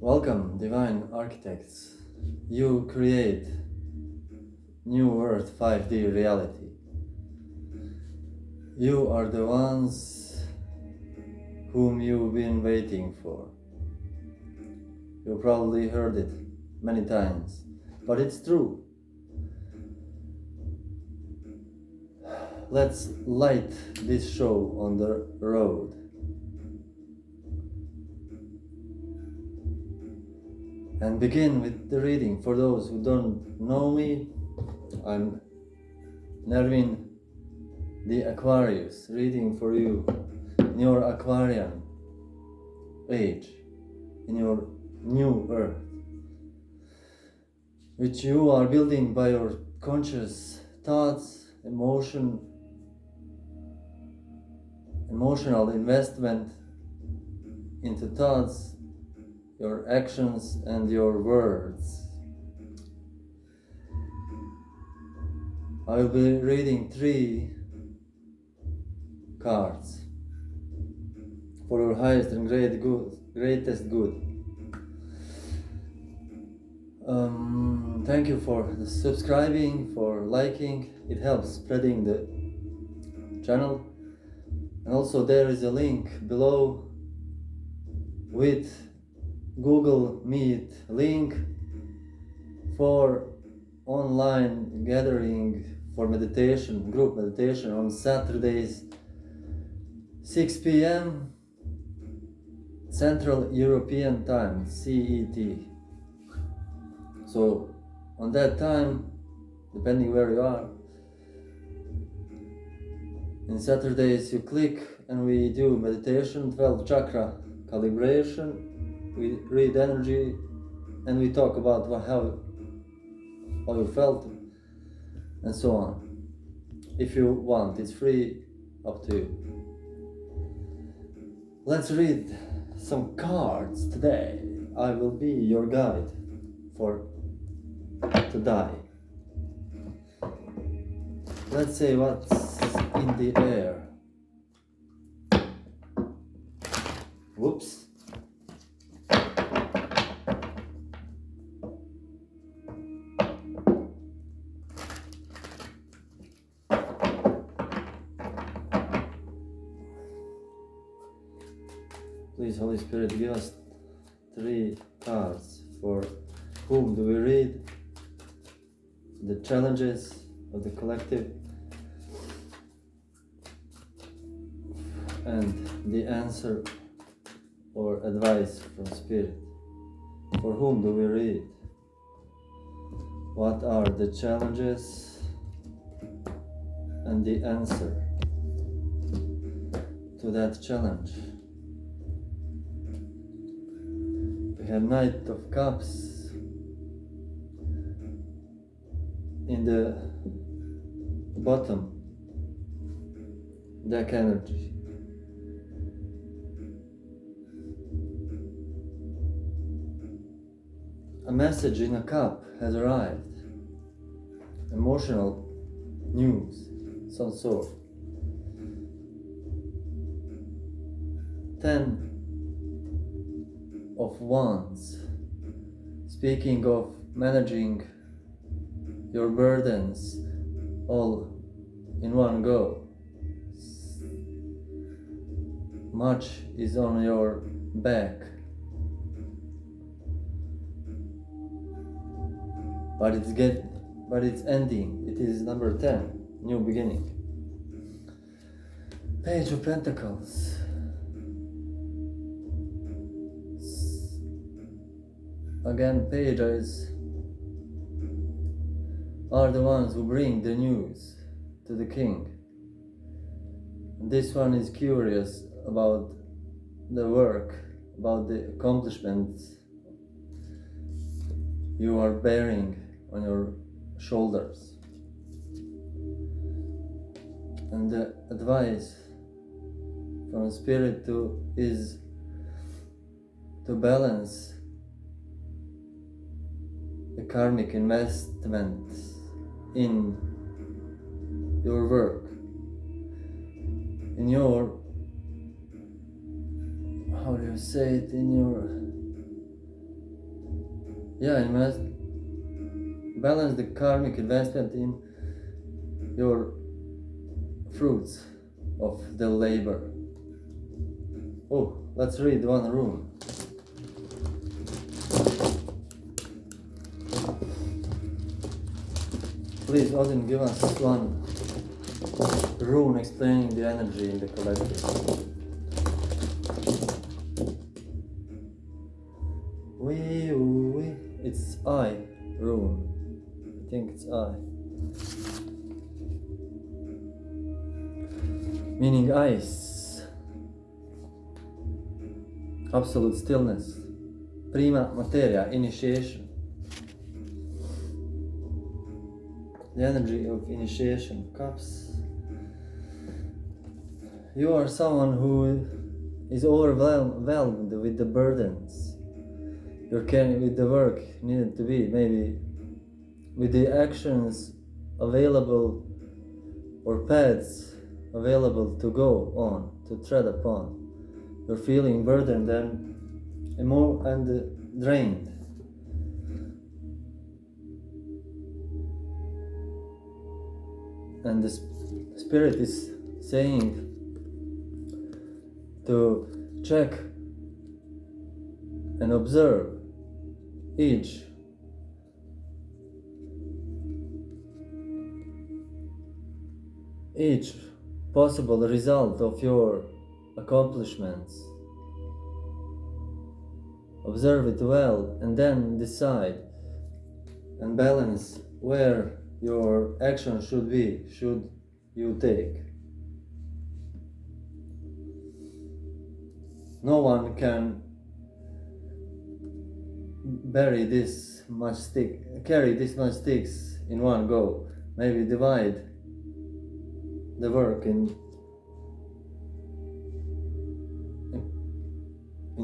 Welcome, divine architects. You create New Earth 5D reality. You are the ones whom you've been waiting for. You probably heard it many times, but it's true. Let's light this show on the road. And begin with the reading. For those who don't know me, I'm Nervin the Aquarius, reading for you in your Aquarian age, in your new Earth, which you are building by your conscious thoughts, emotional investment into thoughts, your actions and your words. I will be reading 3 cards for your highest and greatest good. Thank you for subscribing, for liking. It helps spreading the channel. And also there is a link below with Google Meet link for online gathering for meditation, group meditation on Saturdays, 6 p.m. Central European Time, CET. So on that time, depending where you are, in Saturdays you click and we do meditation, 12 chakra calibration. We read energy and we talk about how you felt and so on. If you want, it's free, up to you. Let's read some cards today. I will be your guide for today. Let's say what's in the air. Whoops. Please, Holy Spirit, give us 3 cards. For whom do we read? The challenges of the collective and the answer or advice from Spirit. For whom do we read? What are the challenges and the answer to that challenge? We have Knight of Cups in the bottom deck energy. A message in a cup has arrived. Emotional news, some sort. 10 of Wands, speaking of managing your burdens all in one go. Much is on your back, but it's ending. It is number 10, new beginning. Page of Pentacles. Again, pages are the ones who bring the news to the king. This one is curious about the work, about the accomplishments you are bearing on your shoulders. And the advice from Spirit is to balance the karmic investments in your work, in your, how do you say it, in your Yeah, balance the karmic investment in your fruits of the labor. Oh, let's read one rune. Please, Odin, give us one rune explaining the energy in the collective. It's I rune. I think it's I. Meaning ice. Absolute stillness. Prima materia, initiation. The energy of initiation. Cups. You are someone who is overwhelmed with the burdens. You're carrying with the work needed to be, maybe with the actions available or paths available to go on, to tread upon. You're feeling burdened and drained. And the Spirit is saying to check and observe each possible result of your accomplishments. Observe it well and then decide and balance where your action should you take. No one can carry this much sticks in one go. Maybe divide the work in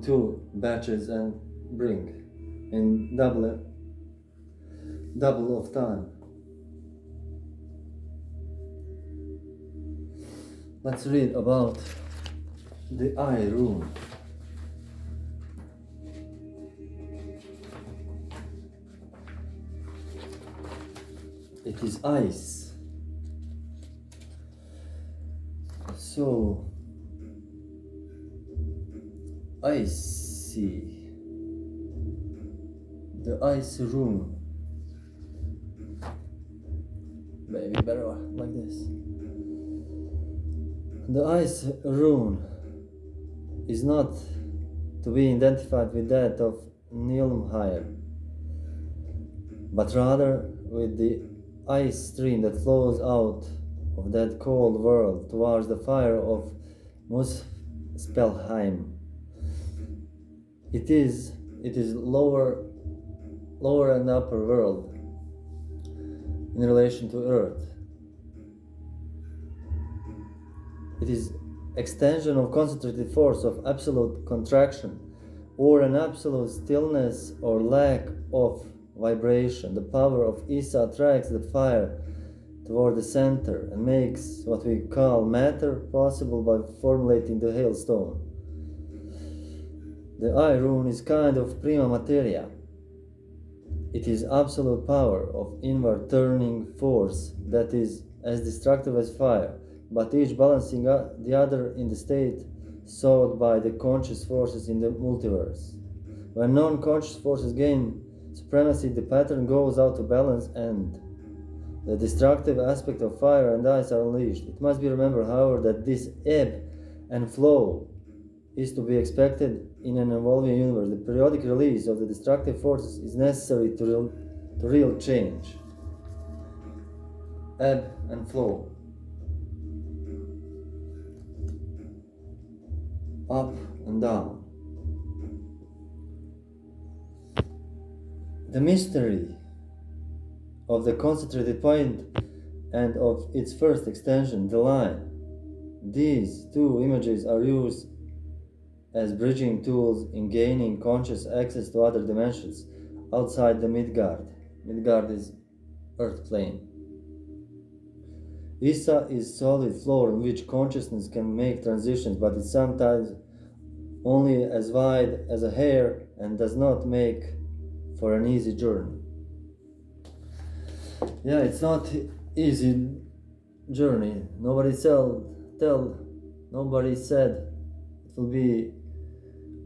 two batches and bring in double of time. Let's read about the I rune. It is ice. So icy. The ice rune. Maybe better like this. The ice rune is not to be identified with that of Nilmhire, but rather with the ice stream that flows out of that cold world towards the fire of Muspelheim. It is lower and upper world in relation to Earth. It is extension of concentrated force of absolute contraction or an absolute stillness or lack of vibration. The power of Isa attracts the fire toward the center and makes what we call matter possible by formulating the hailstone. The I rune is kind of prima materia. It is absolute power of inward turning force that is as destructive as fire, but each balancing the other in the state sought by the conscious forces in the multiverse. When non-conscious forces gain supremacy, the pattern goes out of balance and the destructive aspect of fire and ice are unleashed. It must be remembered, however, that this ebb and flow is to be expected in an evolving universe. The periodic release of the destructive forces is necessary to real change. Ebb and flow. Up and down. The mystery of the concentrated point and of its first extension, the line. These two images are used as bridging tools in gaining conscious access to other dimensions outside the Midgard. Midgard is Earth plane. Isa is solid floor on which consciousness can make transitions, but it's sometimes only as wide as a hair and does not make for an easy journey. Yeah, it's not easy journey. Nobody said it will be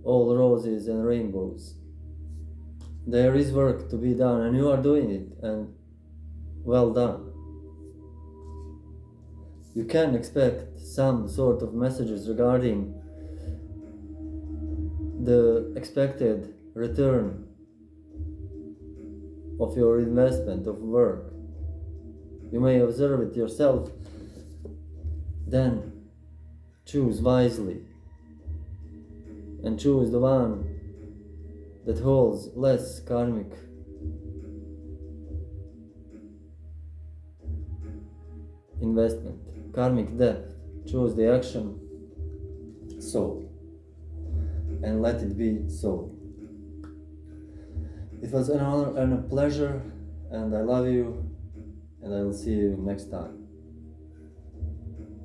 all roses and rainbows. There is work to be done, and you are doing it, and well done. You can expect some sort of messages regarding the expected return of your investment of work. You may observe it yourself, then choose wisely and choose the one that holds less karmic investment, karmic debt. Choose the action so, and let it be so. It was an honor and a pleasure, and I love you, and I will see you next time.